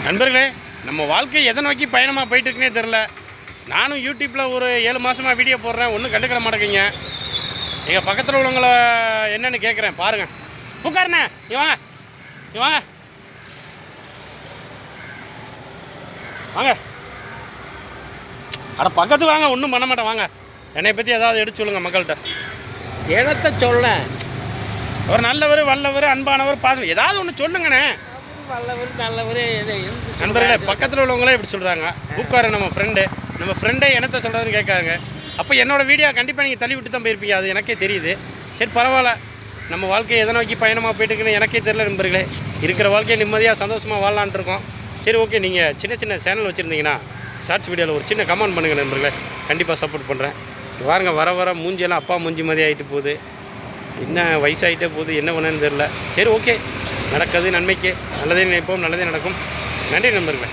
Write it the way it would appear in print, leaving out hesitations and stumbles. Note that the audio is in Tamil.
நண்பர்களே, நம்ம வாழ்க்கை எதை நோக்கி பயணமாக போயிட்டுருக்குனே தெரில. நானும் யூடியூப்பில் ஒரு 7 மாதமாக வீடியோ போடுறேன், ஒன்றும் கண்டுக்கிற மாட்டேங்கிங்க. எங்கள் பக்கத்தில் உள்ளவங்களை என்னென்னு கேட்குறேன் பாருங்கள். உட்காருண்ணே, நீ வாங்க, நீ வாங்க வாங்க, அட பக்கத்து வாங்க, ஒன்றும் பண்ண மாட்டேன் வாங்க. என்னை பற்றி ஏதாவது எடுத்து சொல்லுங்கள் மக்கள்கிட்ட. இடத்த சொல்ல ஒரு நல்லவர், வல்லவர், அன்பானவர், பாசம் ஏதாவது ஒன்று சொல்லுங்கண்ணே. வல்லவர் நல்லவர். நண்பர்களே, பக்கத்தில் உள்ளவங்களே இப்படி சொல்கிறாங்க. பூக்காரு நம்ம ஃப்ரெண்டே என்னத்தை சொல்கிறதுன்னு கேட்காங்க. அப்போ என்னோடய வீடியோ கண்டிப்பாக நீங்கள் தள்ளி விட்டு தான் போயிருப்பீங்க, அது எனக்கே தெரியுது. சரி பரவாயில்ல, நம்ம வாழ்க்கையை எதை நோக்கி பயணமாக போயிட்டுருக்குன்னு எனக்கே தெரியல நண்பர்களே. இருக்கிற வாழ்க்கையை நிம்மதியாக சந்தோஷமாக வாழலான்ட்டு இருக்கோம். சரி ஓகே, நீங்கள் சின்ன சேனல் வச்சுருந்தீங்கன்னா ஷார்ட்ஸ் வீடியோவில் ஒரு சின்ன கமெண்ட் பண்ணுங்கள் நண்பர்களே, கண்டிப்பாக சப்போர்ட் பண்ணுறேன். பாருங்க, வர மூஞ்சியெல்லாம் அப்பா மூஞ்சி மாதிரி ஆகிட்டு போகுது, என்ன வயசாகிட்டே போகுது, என்ன பண்ணுன்னு தெரில. சரி ஓகே, நடக்கிறது நன்மைக்கு, நல்லதே நினைப்போம், நல்லதே நடக்கும். நன்றி நண்பர்களே.